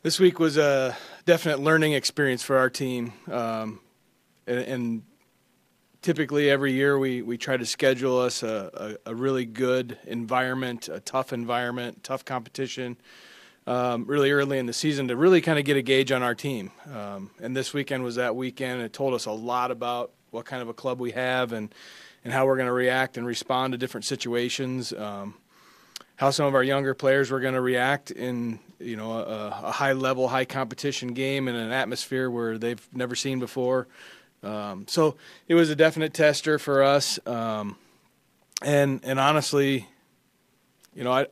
This week was a definite learning experience for our team. And typically every year we try to schedule us a really good environment, a tough competition, really early in the season to really kind of get a gauge on our team. And this weekend was that weekend. It told us a lot about what kind of a club we have and how we're going to react and respond to different situations. How some of our younger players were going to react in a high level, high competition game in an atmosphere where they've never seen before. So it was a definite tester for us. And honestly, I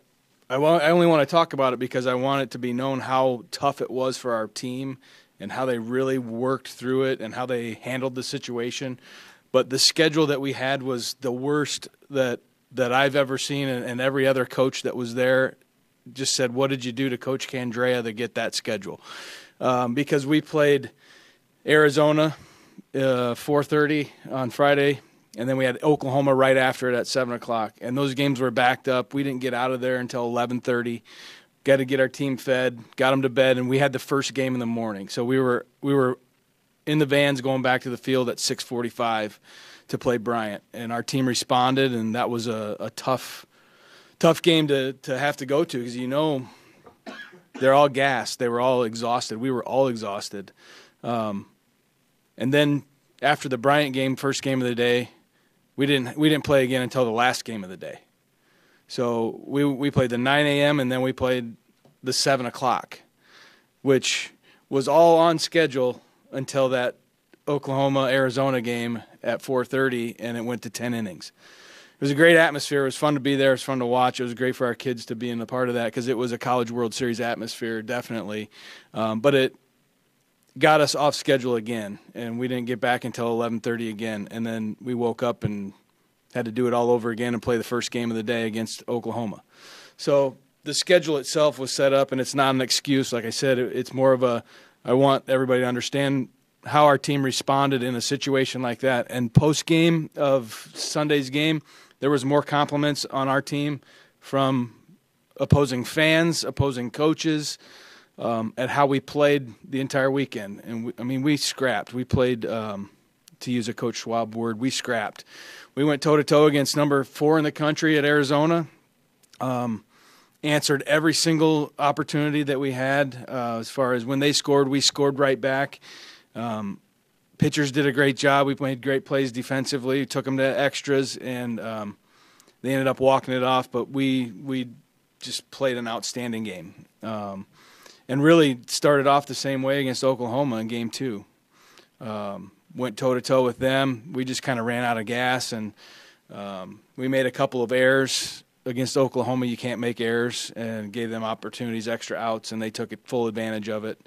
only want to talk about it because I want it to be known how tough it was for our team and how they really worked through it and how they handled the situation. But the schedule that we had was the worst that I've ever seen, and every other coach that was there just said, "What did you do to Coach Candrea to get that schedule?" Because we played Arizona 4:30 on Friday, and then we had Oklahoma right after it at 7 o'clock. And those games were backed up. We didn't get out of there until 11:30. Got to get our team fed, got them to bed, and we had the first game in the morning. So we were in the vans going back to the field at 6:45 to play Bryant, and our team responded, and that was a tough game to have to go to because they're all gassed. They were all exhausted. We were all exhausted. And then after the Bryant game, first game of the day, we didn't play again until the last game of the day. So we played the 9 a.m. and then we played the 7 o'clock, which was all on schedule until that Oklahoma-Arizona game at 4:30, and it went to 10 innings. It was a great atmosphere. It was fun to be there. It was fun to watch. It was great for our kids to be in a part of that because it was a College World Series atmosphere, definitely. But it got us off schedule again, and we didn't get back until 11:30 again. And then we woke up and had to do it all over again and play the first game of the day against Oklahoma. So the schedule itself was set up, and it's not an excuse. Like I said, it's more of I want everybody to understand how our team responded in a situation like that. And post-game of Sunday's game, there was more compliments on our team from opposing fans, opposing coaches, at how we played the entire weekend. And we scrapped. We played, to use a Coach Schwab word, we scrapped. We went toe-to-toe against number 4 in the country at Arizona, answered every single opportunity that we had. As far as when they scored, we scored right back. Pitchers did a great job. We made great plays defensively, took them to extras, and they ended up walking it off. But we just played an outstanding game, and really started off the same way against Oklahoma in Game 2. Went toe-to-toe with them. We just kind of ran out of gas, and we made a couple of errors. Against Oklahoma, you can't make errors, and gave them opportunities, extra outs, and they took full advantage of it.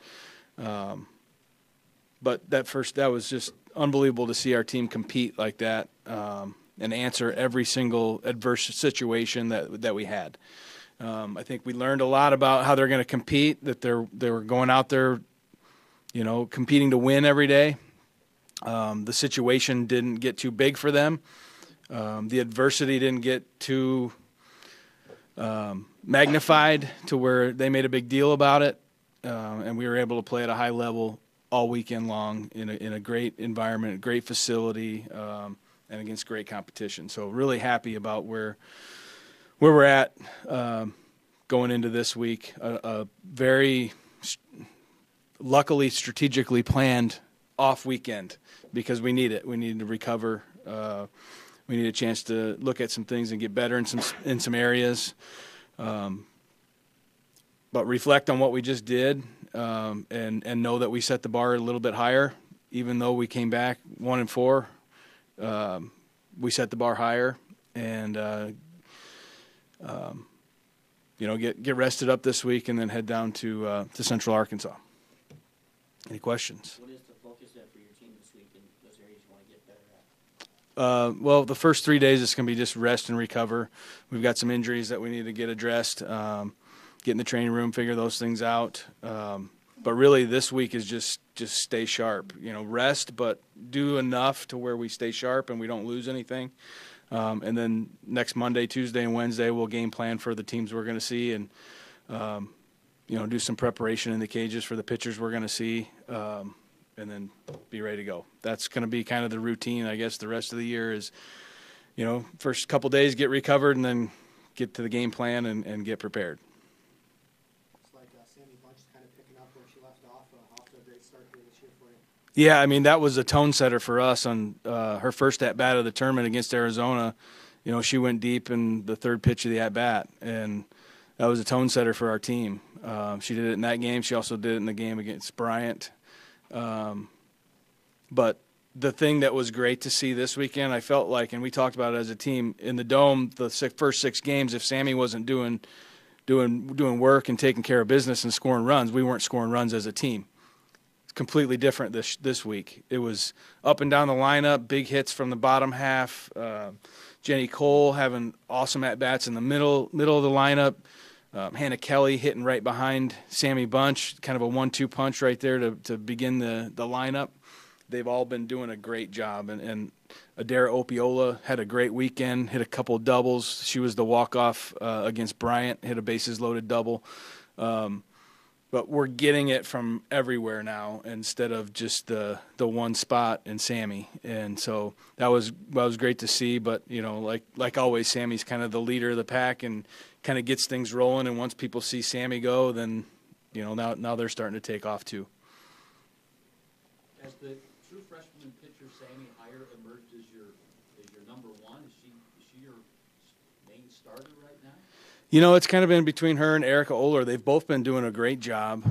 But that was just unbelievable to see our team compete like that, and answer every single adverse situation that we had. I think we learned a lot about how they're going to compete, that they were going out there, competing to win every day. The situation didn't get too big for them. The adversity didn't get too magnified to where they made a big deal about it, and we were able to play at a high level all weekend long in a great environment, a great facility, and against great competition. So really happy about where we're at going into this week. A very luckily strategically planned off weekend because we need it. We need to recover. We need a chance to look at some things and get better in some areas. But reflect on what we just did, and know that we set the bar a little bit higher. Even though we came back 1-4, we set the bar higher, and get rested up this week, and then head down to Central Arkansas. Any questions? What is the focus then for your team this week in those areas you want to get better at? Well, the first 3 days it's going to be just rest and recover. We've got some injuries that we need to get addressed. Get in the training room, figure those things out. But really this week is just stay sharp. Rest, but do enough to where we stay sharp and we don't lose anything. And then next Monday, Tuesday, and Wednesday we'll game plan for the teams we're going to see and do some preparation in the cages for the pitchers we're going to see, and then be ready to go. That's going to be kind of the routine, I guess. The rest of the year is, first couple days get recovered and then get to the game plan and get prepared. Looks like Sammy Bunch is kind of picking up where she left off. Off to a great start here this year for you. Yeah, I mean, that was a tone setter for us on her first at-bat of the tournament against Arizona. She went deep in the third pitch of the at-bat, and that was a tone setter for our team. She did it in that game. She also did it in the game against Bryant. But the thing that was great to see this weekend, I felt like, and we talked about it as a team, in the Dome, the first 6 games, if Sammy wasn't doing work and taking care of business and scoring runs, we weren't scoring runs as a team. It's completely different this week. It was up and down the lineup, big hits from the bottom half. Jenny Cole having awesome at-bats in the middle of the lineup. Hannah Kelly hitting right behind Sammy Bunch, kind of a 1-2 punch right there to begin the lineup. They've all been doing a great job. And Adara Opiola had a great weekend, hit a couple of doubles. She was the walk-off against Bryant, hit a bases-loaded double. But we're getting it from everywhere now instead of just the one spot in Sammy. And so that was great to see. But, like always, Sammy's kind of the leader of the pack and kind of gets things rolling. And once people see Sammy go, then, now they're starting to take off too. As the true freshman pitcher, Sammy Hire emerged as your number one. Is she your main starter right now? It's kind of been between her and Erica Oler. They've both been doing a great job.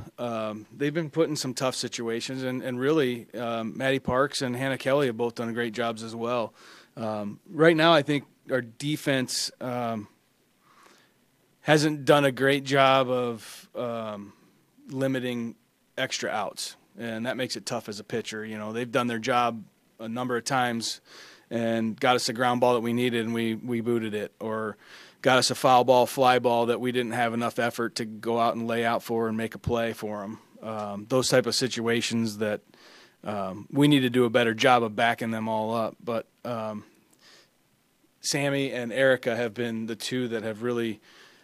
They've been put in some tough situations, and really, Maddie Parks and Hannah Kelly have both done great jobs as well. Right now, I think our defense hasn't done a great job of limiting extra outs, and that makes it tough as a pitcher. They've done their job a number of times and got us a ground ball that we needed, and we booted it, or got us a foul ball, fly ball that we didn't have enough effort to go out and lay out for and make a play for them. Those type of situations that we need to do a better job of backing them all up. But Sammy and Erica have been the two that have really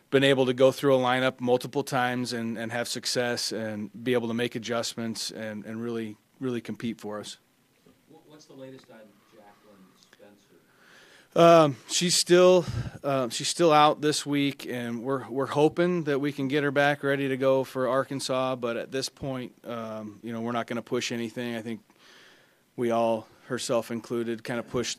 been able to go through a lineup multiple times and have success and be able to make adjustments and really, really compete for us. What's the latest on Jacqueline Spencer? She's still out this week, and we're hoping that we can get her back ready to go for Arkansas. But at this point, we're not going to push anything. I think we all, herself included, kind of pushed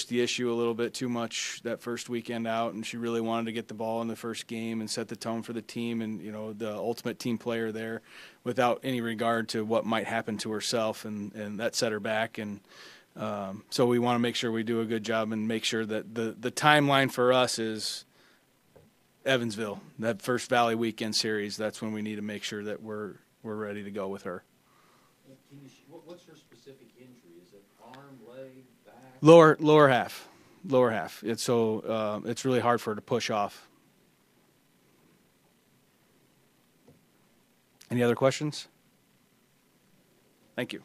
the issue a little bit too much that first weekend out, and she really wanted to get the ball in the first game and set the tone for the team and the ultimate team player there, without any regard to what might happen to herself, and that set her back. And so we want to make sure we do a good job and make sure that the timeline for us is Evansville, that First Valley weekend series. That's when we need to make sure that we're ready to go with her. What's her specific injury? Is it arm, leg, back? Lower half. It's it's really hard for her to push off. Any other questions? Thank you.